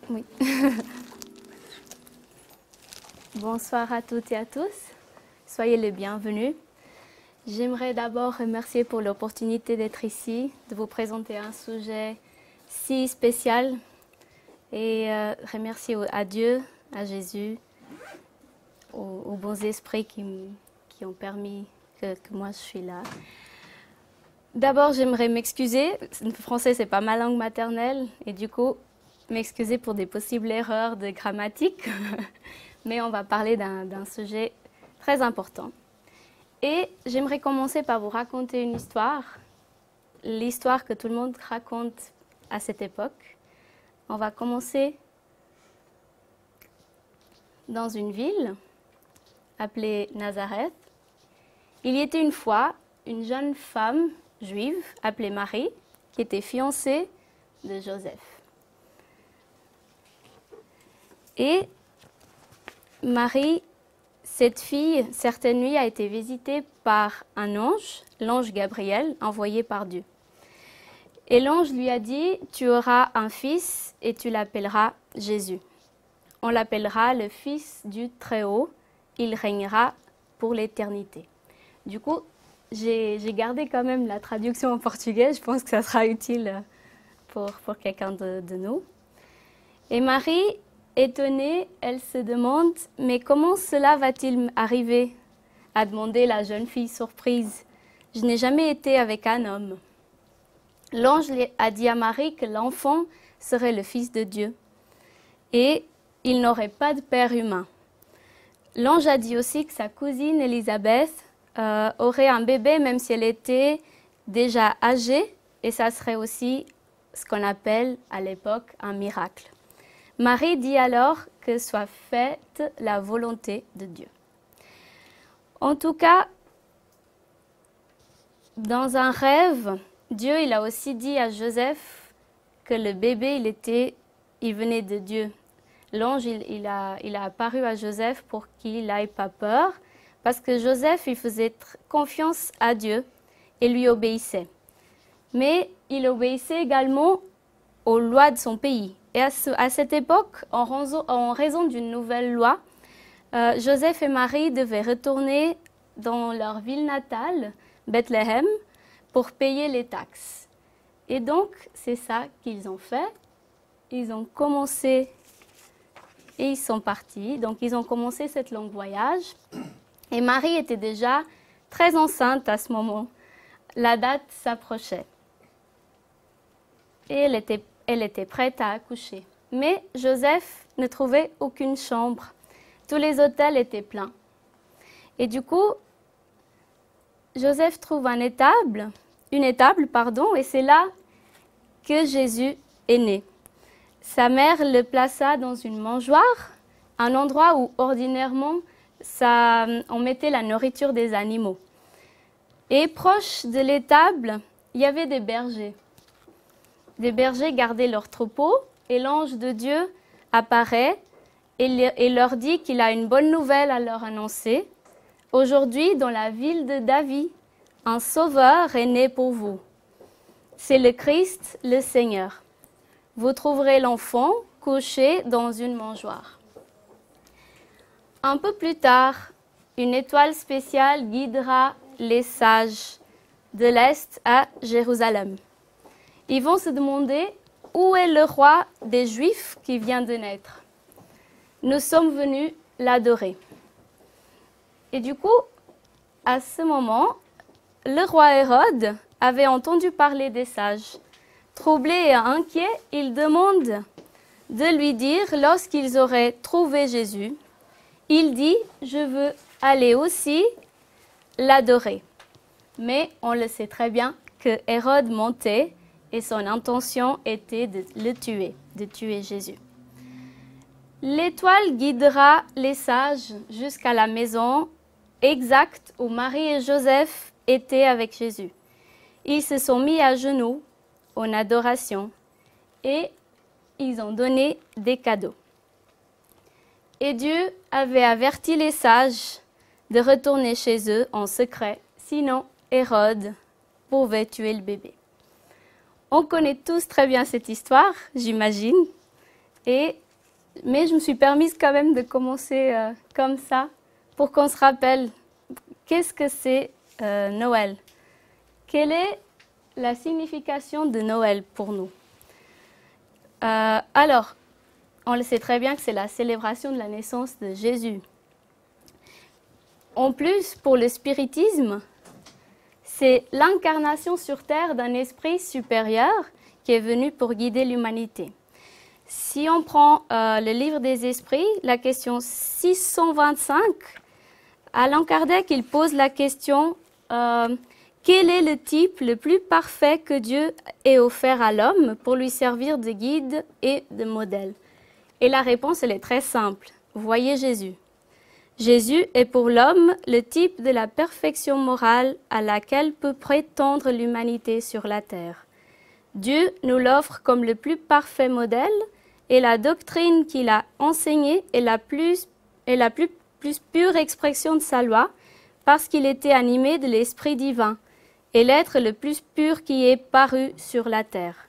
Oui. Bonsoir à toutes et à tous. Soyez les bienvenus. J'aimerais d'abord remercier pour l'opportunité d'être ici, de vous présenter un sujet si spécial et remercier à Dieu, à Jésus, aux bons esprits qui ont permis que moi je suis là. D'abord, j'aimerais m'excuser. Le français, c'est pas ma langue maternelle et du coup, m'excuser pour des possibles erreurs de grammatique. Mais on va parler d'un sujet très important. Et j'aimerais commencer par vous raconter une histoire, l'histoire que tout le monde raconte à cette époque. On va commencer dans une ville appelée Nazareth. Il y était une fois une jeune femme juive appelée Marie qui était fiancée de Joseph. Et Marie, cette fille, certaine nuit, a été visitée par un ange, l'ange Gabriel, envoyé par Dieu. Et l'ange lui a dit, « Tu auras un fils et tu l'appelleras Jésus. On l'appellera le Fils du Très-Haut. Il régnera pour l'éternité. » Du coup, j'ai gardé quand même la traduction en portugais. Je pense que ça sera utile pour quelqu'un de nous. Et Marie, étonnée, elle se demande « Mais comment cela va-t-il arriver ?» a demandé la jeune fille surprise. « Je n'ai jamais été avec un homme. » L'ange a dit à Marie que l'enfant serait le Fils de Dieu et il n'aurait pas de père humain. L'ange a dit aussi que sa cousine Élisabeth aurait un bébé même si elle était déjà âgée et ça serait aussi ce qu'on appelle à l'époque un miracle. Marie dit alors que soit faite la volonté de Dieu. En tout cas, dans un rêve, Dieu il a aussi dit à Joseph que le bébé il venait de Dieu. L'ange il a apparu à Joseph pour qu'il n'aie pas peur parce que Joseph il faisait confiance à Dieu et lui obéissait. Mais il obéissait également aux lois de son pays. Et à cette époque, en raison d'une nouvelle loi, Joseph et Marie devaient retourner dans leur ville natale, Bethléem, pour payer les taxes. Et donc, c'est ça qu'ils ont fait. Ils ont commencé et ils sont partis. Donc, ils ont commencé cette longue voyage. Et Marie était déjà très enceinte à ce moment. La date s'approchait. Et elle était prête à accoucher. Mais Joseph ne trouvait aucune chambre. Tous les hôtels étaient pleins. Et du coup, Joseph trouve une étable, et c'est là que Jésus est né. Sa mère le plaça dans une mangeoire, un endroit où ordinairement on mettait la nourriture des animaux. Et proche de l'étable, il y avait des bergers. Des bergers gardaient leurs troupeaux et l'ange de Dieu apparaît et leur dit qu'il a une bonne nouvelle à leur annoncer. Aujourd'hui, dans la ville de David, un sauveur est né pour vous. C'est le Christ, le Seigneur. Vous trouverez l'enfant couché dans une mangeoire. Un peu plus tard, une étoile spéciale guidera les sages de l'Est à Jérusalem. Ils vont se demander où est le roi des Juifs qui vient de naître. Nous sommes venus l'adorer. Et du coup, à ce moment, le roi Hérode avait entendu parler des sages. Troublé et inquiet, il demande de lui dire lorsqu'ils auraient trouvé Jésus. Il dit « Je veux aller aussi l'adorer ». Mais on le sait très bien que Hérode mentait et son intention était de le tuer, de tuer Jésus. L'étoile guidera les sages jusqu'à la maison exacte où Marie et Joseph étaient avec Jésus. Ils se sont mis à genoux en adoration et ils ont donné des cadeaux. Et Dieu avait averti les sages de retourner chez eux en secret, sinon Hérode pouvait tuer le bébé. On connaît tous très bien cette histoire, j'imagine. Mais je me suis permise quand même de commencer comme ça pour qu'on se rappelle qu'est-ce que c'est Noël. Quelle est la signification de Noël pour nous? Alors, on le sait très bien que c'est la célébration de la naissance de Jésus. En plus, pour le spiritisme, c'est l'incarnation sur Terre d'un esprit supérieur qui est venu pour guider l'humanité. Si on prend le livre des esprits, la question 625, Allan Kardec il pose la question quel est le type le plus parfait que Dieu ait offert à l'homme pour lui servir de guide et de modèle? Et la réponse elle est très simple. Voyez Jésus. Jésus est pour l'homme le type de la perfection morale à laquelle peut prétendre l'humanité sur la terre. Dieu nous l'offre comme le plus parfait modèle et la doctrine qu'il a enseignée est la plus pure expression de sa loi parce qu'il était animé de l'Esprit divin et l'être le plus pur qui est paru sur la terre.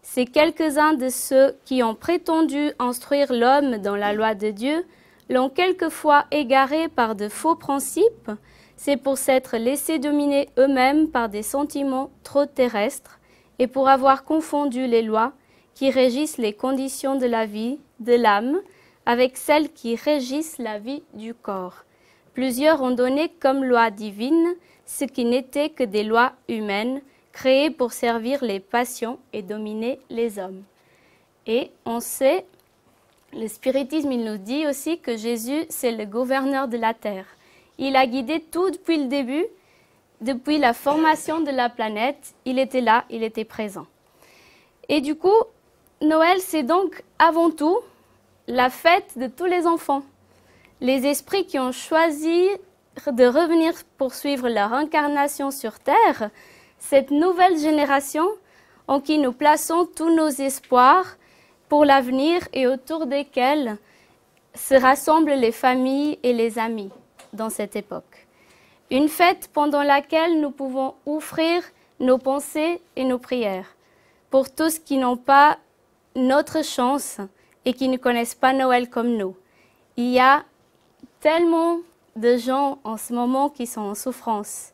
C'est quelques-uns de ceux qui ont prétendu instruire l'homme dans la loi de Dieu l'ont quelquefois égaré par de faux principes, c'est pour s'être laissés dominer eux-mêmes par des sentiments trop terrestres et pour avoir confondu les lois qui régissent les conditions de la vie, de l'âme, avec celles qui régissent la vie du corps. Plusieurs ont donné comme loi divine ce qui n'était que des lois humaines, créées pour servir les passions et dominer les hommes. Et on sait, le spiritisme, il nous dit aussi que Jésus, c'est le gouverneur de la terre. Il a guidé tout depuis le début, depuis la formation de la planète, il était là, il était présent. Et du coup, Noël, c'est donc avant tout la fête de tous les enfants. Les esprits qui ont choisi de revenir poursuivre leur incarnation sur Terre, cette nouvelle génération en qui nous plaçons tous nos espoirs pour l'avenir et autour desquels se rassemblent les familles et les amis dans cette époque. Une fête pendant laquelle nous pouvons offrir nos pensées et nos prières pour tous qui n'ont pas notre chance et qui ne connaissent pas Noël comme nous. Il y a tellement de gens en ce moment qui sont en souffrance.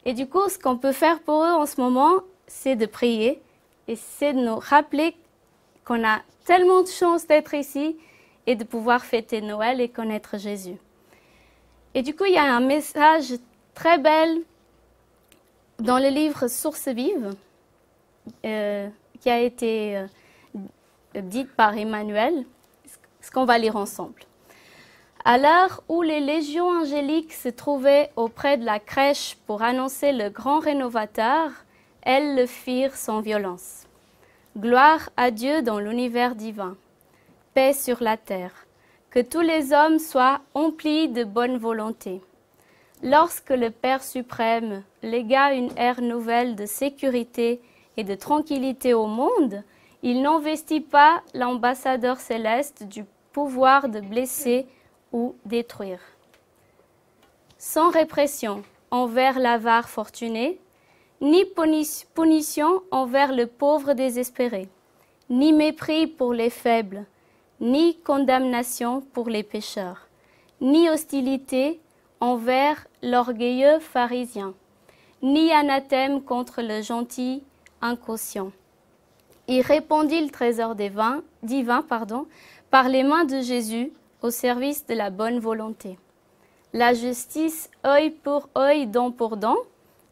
Et du coup, ce qu'on peut faire pour eux en ce moment, c'est de prier et c'est de nous rappeler qu'on a tellement de chance d'être ici et de pouvoir fêter Noël et connaître Jésus. Et du coup, il y a un message très bel dans le livre Sources vives qui a été dit par Emmanuel, ce qu'on va lire ensemble. À l'heure où les légions angéliques se trouvaient auprès de la crèche pour annoncer le grand rénovateur, elles le firent sans violence. Gloire à Dieu dans l'univers divin, paix sur la terre, que tous les hommes soient emplis de bonne volonté. Lorsque le Père suprême légua une ère nouvelle de sécurité et de tranquillité au monde, il n'investit pas l'ambassadeur céleste du pouvoir de blesser ou détruire. Sans répression envers l'avare fortuné, ni punition envers le pauvre désespéré, ni mépris pour les faibles, ni condamnation pour les pécheurs, ni hostilité envers l'orgueilleux pharisien, ni anathème contre le gentil inconscient. Il répandit le trésor divin, par les mains de Jésus au service de la bonne volonté. La justice, œil pour œil, dent pour dent,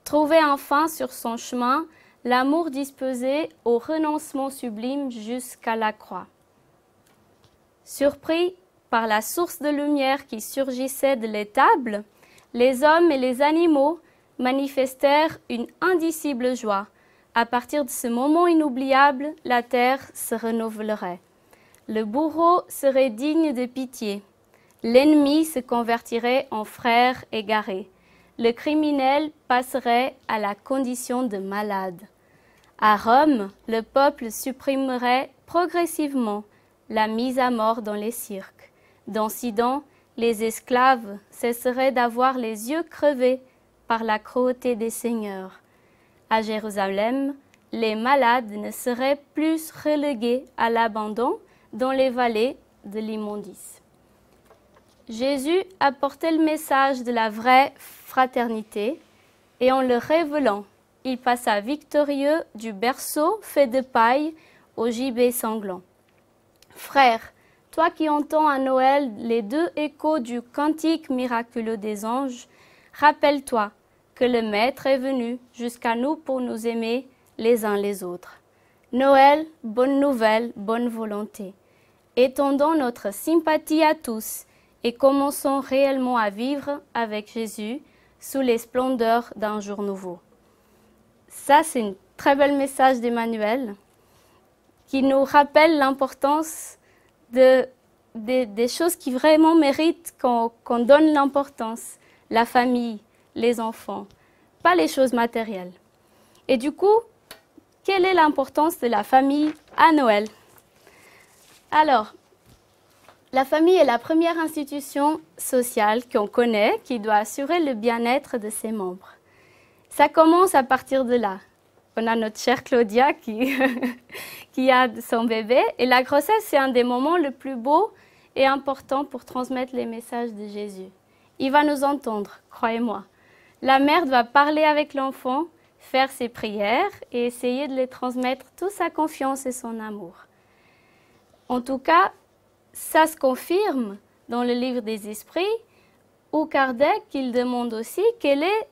trouvait enfin sur son chemin l'amour disposé au renoncement sublime jusqu'à la croix. Surpris par la source de lumière qui surgissait de l'étable, les hommes et les animaux manifestèrent une indicible joie. À partir de ce moment inoubliable, la terre se renouvellerait. Le bourreau serait digne de pitié. L'ennemi se convertirait en frère égaré. Le criminel passerait à la condition de malade. À Rome, le peuple supprimerait progressivement la mise à mort dans les cirques. Dans Sidon, les esclaves cesseraient d'avoir les yeux crevés par la cruauté des seigneurs. À Jérusalem, les malades ne seraient plus relégués à l'abandon dans les vallées de l'immondice. Jésus a porté le message de la vraie fraternité et en le révélant, il passa victorieux du berceau fait de paille au gibet sanglant. Frère, toi qui entends à Noël les deux échos du cantique miraculeux des anges, rappelle-toi que le Maître est venu jusqu'à nous pour nous aimer les uns les autres. Noël, bonne nouvelle, bonne volonté. Étendons notre sympathie à tous et commençons réellement à vivre avec Jésus sous les splendeurs d'un jour nouveau. Ça, c'est un très bel message d'Emmanuel qui nous rappelle l'importance des choses qui vraiment méritent qu'on donne l'importance, la famille, les enfants, pas les choses matérielles. Et du coup, quelle est l'importance de la famille à Noël? Alors, la famille est la première institution sociale qu'on connaît qui doit assurer le bien-être de ses membres. Ça commence à partir de là. On a notre chère Claudia qui a son bébé et la grossesse, c'est un des moments les plus beaux et importants pour transmettre les messages de Jésus. Il va nous entendre, croyez-moi. La mère doit parler avec l'enfant, faire ses prières et essayer de les transmettre toute sa confiance et son amour. En tout cas, ça se confirme dans le livre des esprits où Kardec il demande aussi quelle est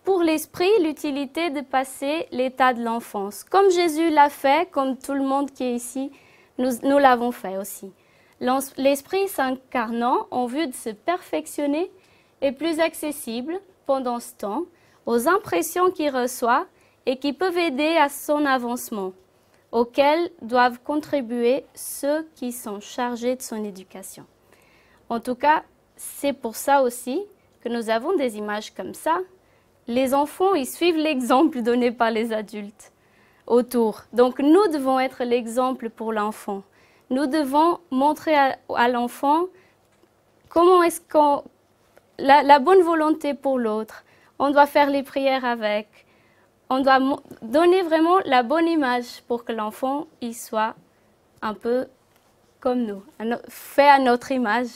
pour l'esprit l'utilité de passer l'état de l'enfance. Comme Jésus l'a fait, comme tout le monde qui est ici, nous l'avons fait aussi. L'esprit s'incarnant en vue de se perfectionner est plus accessible pendant ce temps aux impressions qu'il reçoit et qui peuvent aider à son avancement, auxquels doivent contribuer ceux qui sont chargés de son éducation. En tout cas, c'est pour ça aussi que nous avons des images comme ça. Les enfants, ils suivent l'exemple donné par les adultes autour. Donc, nous devons être l'exemple pour l'enfant. Nous devons montrer à l'enfant comment est-ce qu'on... La bonne volonté pour l'autre. On doit faire les prières avec. On doit donner vraiment la bonne image pour que l'enfant il soit un peu comme nous, fait à notre image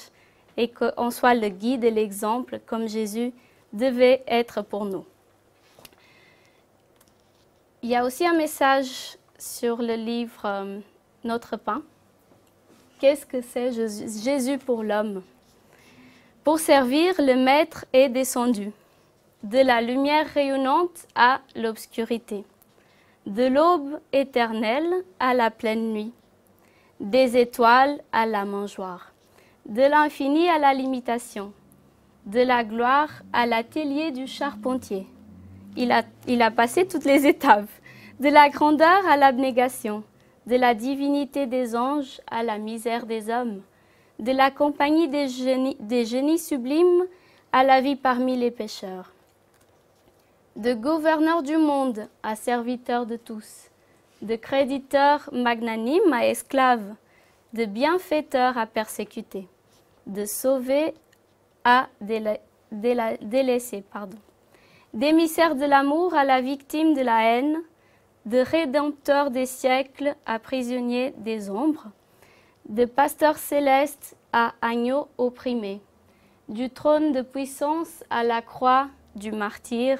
et qu'on soit le guide et l'exemple comme Jésus devait être pour nous. Il y a aussi un message sur le livre Notre pain. Qu'est-ce que c'est Jésus pour l'homme? Pour servir, le Maître est descendu. De la lumière rayonnante à l'obscurité, de l'aube éternelle à la pleine nuit, des étoiles à la mangeoire, de l'infini à la limitation, de la gloire à l'atelier du charpentier. Il a passé toutes les étapes, de la grandeur à l'abnégation, de la divinité des anges à la misère des hommes, de la compagnie des génies sublimes à la vie parmi les pécheurs. De gouverneur du monde à serviteur de tous, de créditeur magnanime à esclave, de bienfaiteur à persécuté, de sauvé à délaissé, d'émissaire de l'amour à la victime de la haine, de rédempteur des siècles à prisonnier des ombres, de pasteur céleste à agneau opprimé, du trône de puissance à la croix du martyr,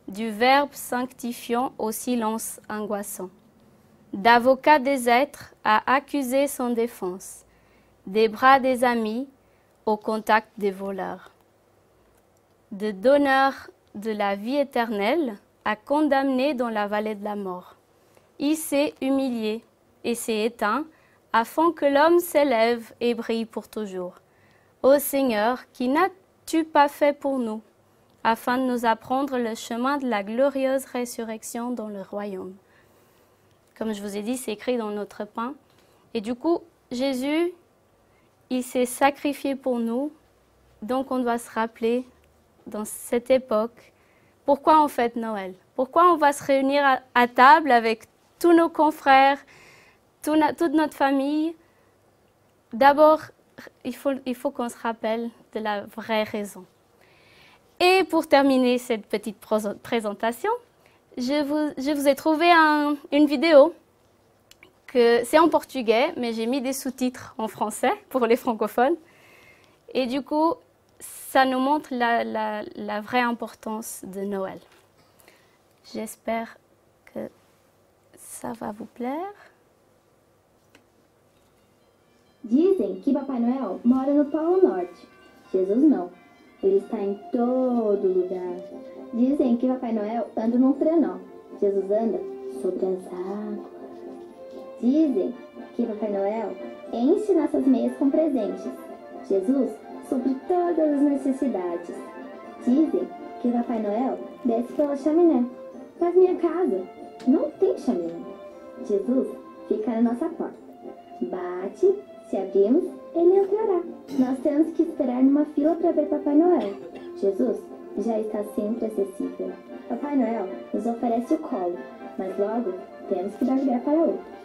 du Verbe sanctifiant au silence angoissant, d'avocat des êtres à accuser sans défense, des bras des amis au contact des voleurs, de donneur de la vie éternelle à condamner dans la vallée de la mort. Il s'est humilié et s'est éteint afin que l'homme s'élève et brille pour toujours. Ô Seigneur, qui n'as-tu pas fait pour nous, afin de nous apprendre le chemin de la glorieuse résurrection dans le royaume. Comme je vous ai dit, c'est écrit dans Notre pain. Et du coup, Jésus, il s'est sacrifié pour nous. Donc, on doit se rappeler, dans cette époque, pourquoi on fête Noël. Pourquoi on va se réunir à table avec tous nos confrères, toute notre famille. D'abord, il faut qu'on se rappelle de la vraie raison. Et pour terminer cette petite présentation, je vous ai trouvé une vidéo que c'est en portugais, mais j'ai mis des sous-titres en français pour les francophones. Et du coup, ça nous montre la vraie importance de Noël. J'espère que ça va vous plaire. Dizem que Papai Noel mora no Polo Norte. Jesus não. Ele está em todo lugar. Dizem que Papai Noel anda num trenó. Jesus anda sobre as águas. Dizem que Papai Noel enche nossas meias com presentes. Jesus supre todas as necessidades. Dizem que Papai Noel desce pela chaminé. Mas minha casa não tem chaminé. Jesus fica na nossa porta. Bate, se abrimos, ele entrará. Nós temos que esperar numa fila para ver Papai Noel. Jesus já está sempre acessível. Papai Noel nos oferece o colo, mas logo temos que dar lugar para outro.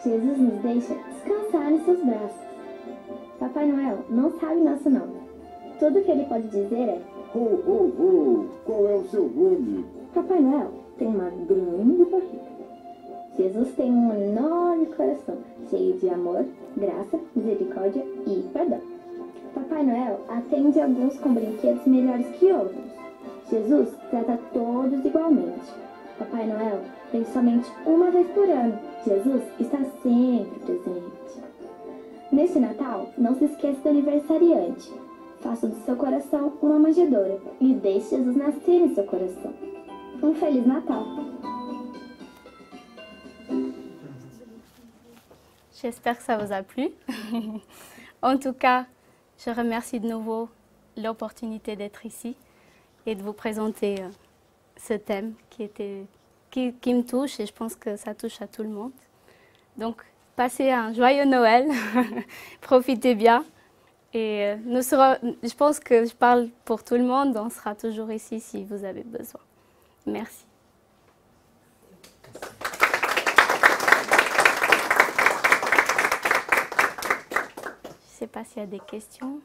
Jesus nos deixa descansar em seus braços. Papai Noel não sabe nosso nome. Tudo que ele pode dizer é: Ho, ho, ho! Qual é o seu nome? Papai Noel tem uma grande barriga. Jesus tem um enorme coração, cheio de amor, graça, misericórdia e perdão. Papai Noel atende alguns com brinquedos melhores que outros. Jesus trata todos igualmente. Papai Noel vem somente uma vez por ano. Jesus está sempre presente. Neste Natal, não se esqueça do aniversariante. Faça do seu coração uma manjedoura e deixe Jesus nascer em seu coração. Um Feliz Natal! J'espère que ça vous a plu. En tout cas, je remercie de nouveau l'opportunité d'être ici et de vous présenter ce thème qui me touche et je pense que ça touche à tout le monde. Donc, passez un joyeux Noël, profitez bien et je pense que je parle pour tout le monde, on sera toujours ici si vous avez besoin. Merci. Je ne sais pas s'il y a des questions,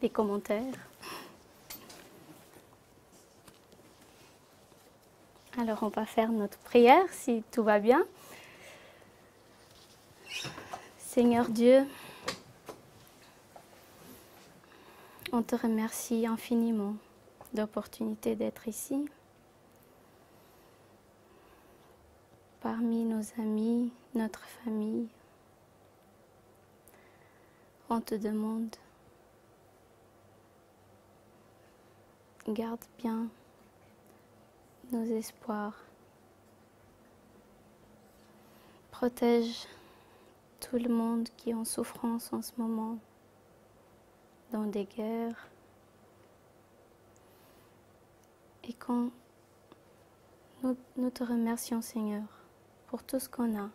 des commentaires. Alors on va faire notre prière si tout va bien. Seigneur Dieu, on te remercie infiniment de l'opportunité d'être ici. Parmi nos amis, notre famille, on te demande, garde bien nos espoirs, protège tout le monde qui est en souffrance en ce moment, dans des guerres, et quand nous te remercions Seigneur pour tout ce qu'on a,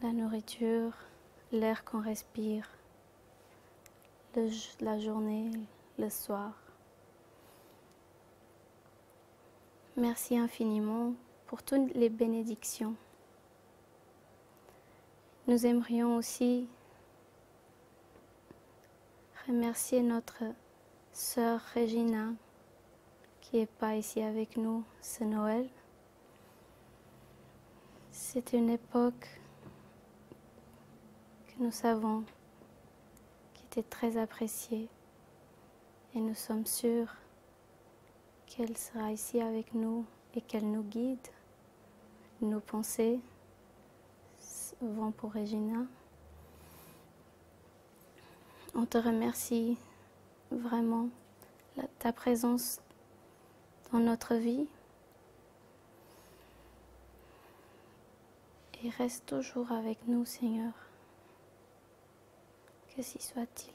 la nourriture, l'air qu'on respire, la journée, le soir. Merci infiniment pour toutes les bénédictions. Nous aimerions aussi remercier notre sœur Regina qui n'est pas ici avec nous ce Noël. C'est une époque que nous savons qui était très appréciée et nous sommes sûrs qu'elle sera ici avec nous et qu'elle nous guide. Nos pensées vont pour Regina. On te remercie vraiment ta présence dans notre vie et reste toujours avec nous, Seigneur. Que si soit-il.